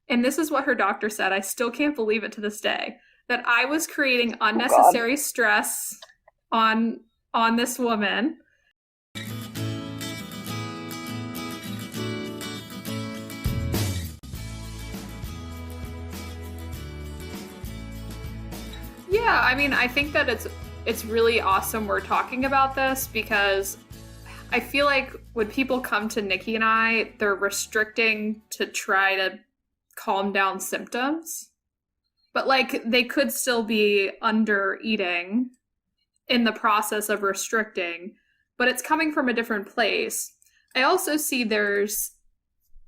And this is what her doctor said. I still can't believe it to this day, that I was creating Oh God. unnecessary stress on this woman. Yeah, I mean, I think that it's really awesome we're talking about this because I feel like when people come to Nikki and I, they're restricting to try to calm down symptoms. But like they could still be under eating in the process of restricting, but it's coming from a different place. I also see there's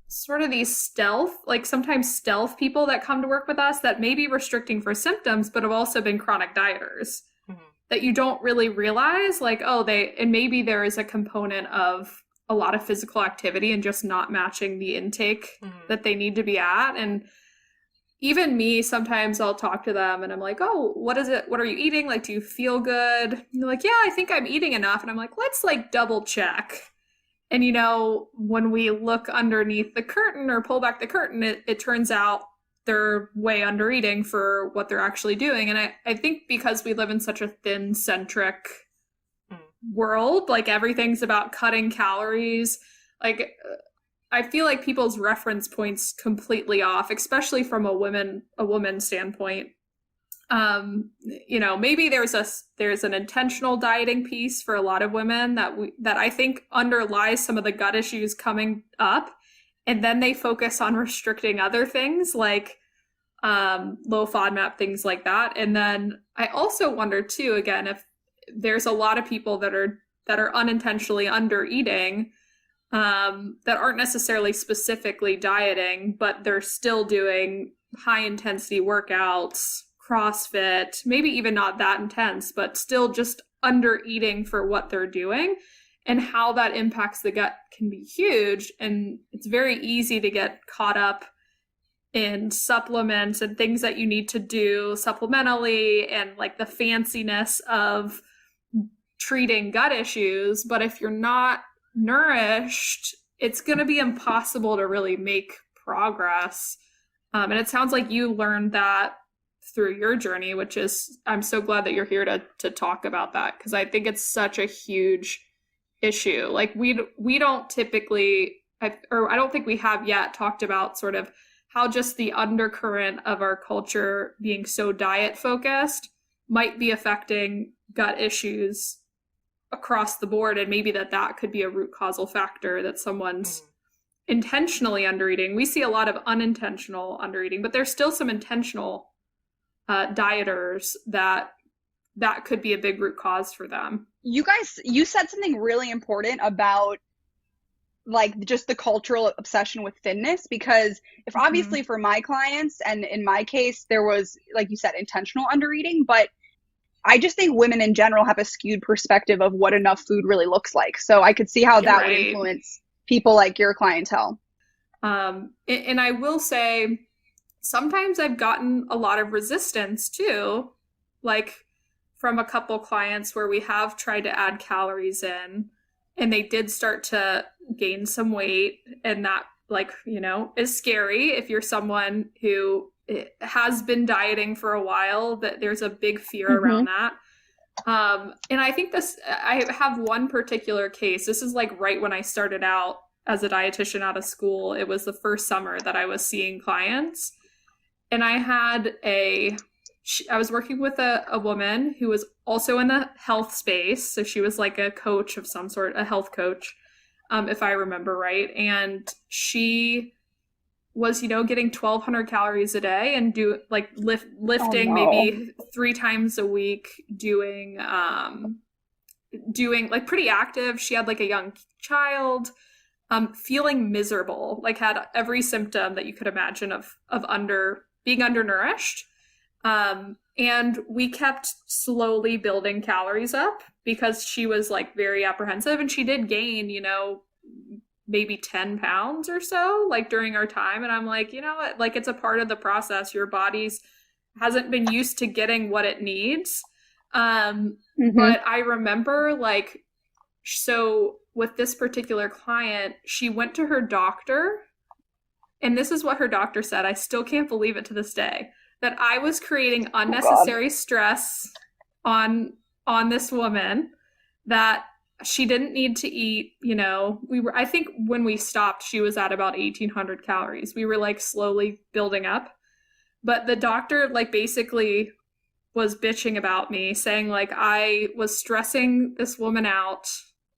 sort of these stealth, like sometimes stealth people that come to work with us that may be restricting for symptoms, but have also been chronic dieters that you don't really realize. Like, oh, and maybe there is a component of a lot of physical activity and just not matching the intake that they need to be at. And even me, sometimes I'll talk to them and I'm like, oh, what is it? What are you eating? Like, do you feel good? And they're like, yeah, I think I'm eating enough. And I'm like, let's like double check. And, when we look underneath the curtain or pull back the curtain, it turns out they're way under eating for what they're actually doing. And I think because we live in such a thin centric world, like everything's about cutting calories, like I feel like people's reference points completely off, especially from a woman standpoint. Maybe there's an intentional dieting piece for a lot of women that I think underlies some of the gut issues coming up, and then they focus on restricting other things like low FODMAP, things like that. And then I also wonder too, again, if there's a lot of people that are unintentionally under eating, that aren't necessarily specifically dieting, but they're still doing high intensity workouts, CrossFit, maybe even not that intense, but still just under eating for what they're doing, and how that impacts the gut can be huge. And it's very easy to get caught up in supplements and things that you need to do supplementally and like the fanciness of treating gut issues. But if you're not nourished, it's going to be impossible to really make progress. And it sounds like you learned that through your journey, which is, I'm so glad that you're here to talk about that, because I think it's such a huge issue. Like we don't typically, or I don't think we have yet talked about sort of how just the undercurrent of our culture being so diet focused might be affecting gut issues across the board, and maybe that could be a root causal factor that someone's intentionally undereating. We see a lot of unintentional undereating, but there's still some intentional dieters that could be a big root cause for them. You said something really important about like just the cultural obsession with thinness, because if obviously for my clients, and in my case, there was, like you said, intentional undereating, but I just think women in general have a skewed perspective of what enough food really looks like. So I could see how that would influence people like your clientele. And I will say, sometimes I've gotten a lot of resistance too, like from a couple clients where we have tried to add calories in and they did start to gain some weight. And that, like, is scary if you're someone who has been dieting for a while, that there's a big fear around that. And I think I have one particular case. This is like right when I started out as a dietitian out of school. It was the first summer that I was seeing clients. And I was working with a woman who was also in the health space. So she was like a coach of some sort, a health coach, if I remember right. And she was, getting 1,200 calories a day and lifting maybe 3 times a week, doing like pretty active. She had like a young child, feeling miserable, like had every symptom that you could imagine of being undernourished. And we kept slowly building calories up because she was like very apprehensive, and she did gain, maybe 10 pounds or so, like during our time. And I'm like, what? Like, it's a part of the process. Your body's hasn't been used to getting what it needs. But I remember so with this particular client, she went to her doctor And this is what her doctor said. I still can't believe it to this day, that I was creating Oh, God. unnecessary stress on this woman, that she didn't need to eat, I think when we stopped, she was at about 1,800 calories. We were like slowly building up. But the doctor like basically was bitching about me, saying like I was stressing this woman out.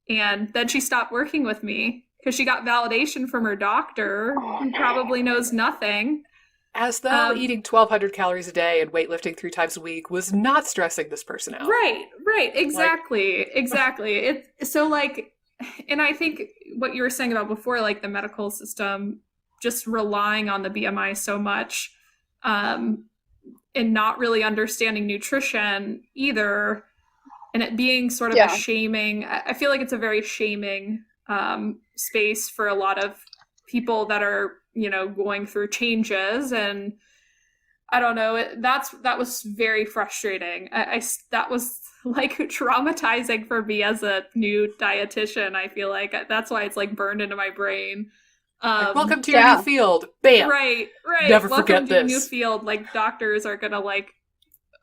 And then she stopped working with me because she got validation from her doctor, who probably knows nothing. As though eating 1,200 calories a day and weightlifting 3 times a week was not stressing this person out. Right, exactly. So like, and I think what you were saying about before, like the medical system just relying on the BMI so much, and not really understanding nutrition either, and it being sort of a shaming. I feel like it's a very shaming space for a lot of people that are, going through changes. And I don't know, that was very frustrating. That was like traumatizing for me as a new dietitian. I feel like that's why it's like burned into my brain. Like, welcome to your new field. Bam. Right. Never Welcome forget to this. New field. Like doctors are gonna like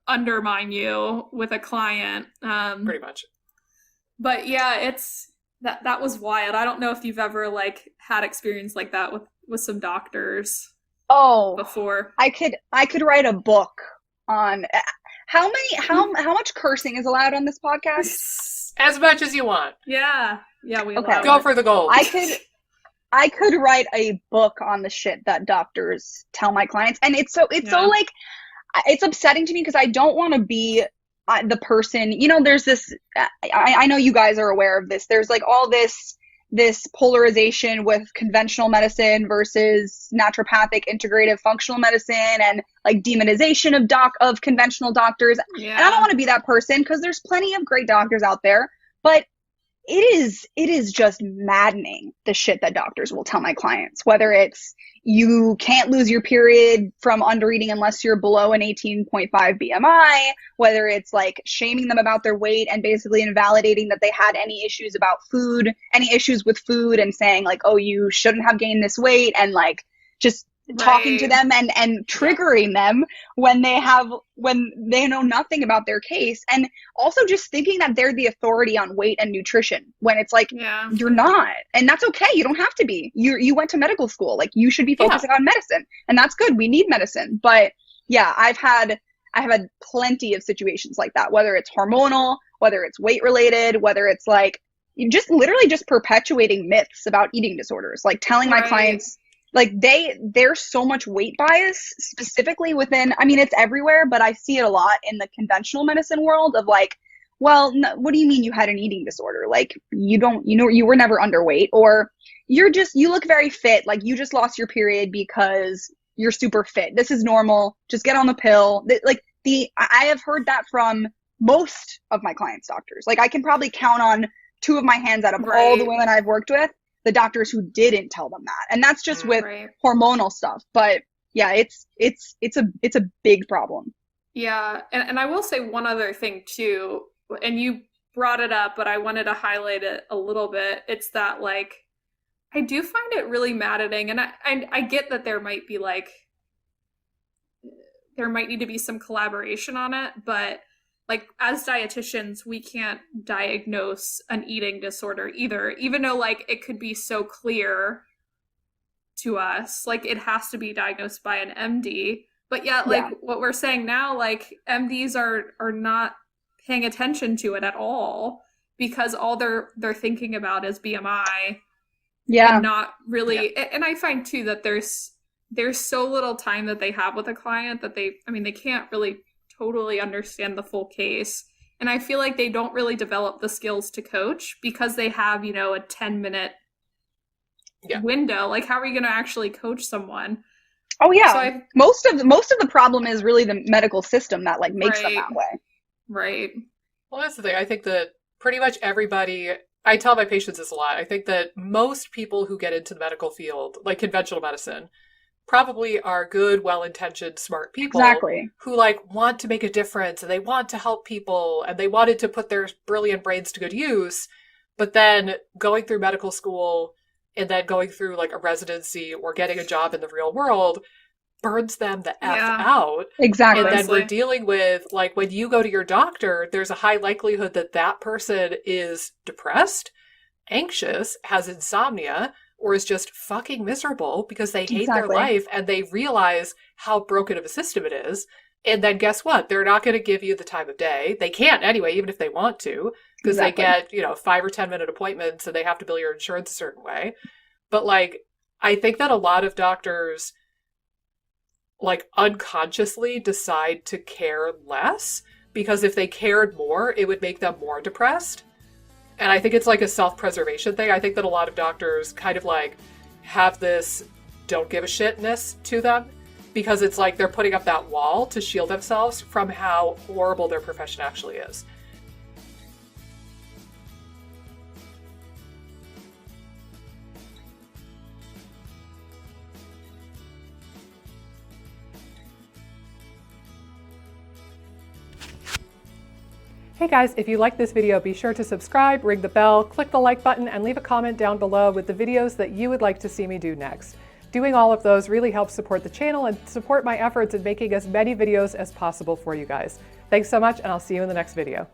undermine you with a client. Pretty much. But yeah, it's that was wild. I don't know if you've ever like had experience like that with some doctors. Oh, before. I could write a book on how much cursing is allowed on this podcast. As much as you want. Yeah, we Okay. Go for the gold. I could write a book on the shit that doctors tell my clients, and it's so like, it's upsetting to me because I don't want to be the person. There's this. I know you guys are aware of this. There's like all this polarization with conventional medicine versus naturopathic integrative functional medicine, and like demonization of conventional doctors. Yeah. And I don't want to be that person because there's plenty of great doctors out there, but it is just maddening, the shit that doctors will tell my clients, whether it's you can't lose your period from undereating unless you're below an 18.5 BMI, whether it's like shaming them about their weight and basically invalidating that they had any issues with food and saying like, oh, you shouldn't have gained this weight, and like just talking to them and triggering them when they know nothing about their case, and also just thinking that they're the authority on weight and nutrition when it's like, you're not, and that's okay. You don't have to be. You went to medical school, like you should be focusing on medicine, and that's good. We need medicine. But yeah, I've had plenty of situations like that, whether it's hormonal, whether it's weight related, whether it's like just literally just perpetuating myths about eating disorders, like telling my clients, like there's so much weight bias specifically within, I mean, it's everywhere, but I see it a lot in the conventional medicine world of like, well, no, what do you mean you had an eating disorder? Like you were never underweight, or you look very fit. Like you just lost your period because you're super fit. This is normal. Just get on the pill. I have heard that from most of my clients' doctors. Like I can probably count on 2 of my hands out of all the women I've worked with, the doctors who didn't tell them that. And that's just with hormonal stuff. But yeah, it's a big problem. Yeah. And I will say one other thing too, and you brought it up, but I wanted to highlight it a little bit. It's that like, I do find it really maddening. And I get that there might need to be some collaboration on it, but like as dietitians, we can't diagnose an eating disorder either, even though like it could be so clear to us. Like it has to be diagnosed by an MD. But yet, like what we're saying now, like MDs are not paying attention to it at all because all they're thinking about is BMI. Yeah. And not really. And I find too that there's so little time that they have with a client that they can't really totally understand the full case. And I feel like they don't really develop the skills to coach because they have, a 10-minute window. Like, how are you going to actually coach someone? Oh yeah. So most of the problem is really the medical system that like makes them that way. Right. Well, that's the thing. I think that pretty much everybody, I tell my patients this a lot. I think that most people who get into the medical field, like conventional medicine, probably are good, well-intentioned, smart people who like want to make a difference and they want to help people and they wanted to put their brilliant brains to good use. But then going through medical school, and then going through like a residency or getting a job in the real world burns them the F out. Exactly. And then we're dealing with, like, when you go to your doctor, there's a high likelihood that that person is depressed, anxious, has insomnia, or is just fucking miserable because they hate their life and they realize how broken of a system it is. And then guess what? They're not going to give you the time of day. They can't anyway, even if they want to, because they get, 5 or 10 minute appointments and they have to bill your insurance a certain way. But like, I think that a lot of doctors like unconsciously decide to care less, because if they cared more, it would make them more depressed. And I think it's like a self-preservation thing. I think that a lot of doctors kind of like have this don't give a shitness to them, because it's like they're putting up that wall to shield themselves from how horrible their profession actually is. Hey guys, if you like this video, be sure to subscribe, ring the bell, click the like button, and leave a comment down below with the videos that you would like to see me do next. Doing all of those really helps support the channel and support my efforts in making as many videos as possible for you guys. Thanks so much, and I'll see you in the next video.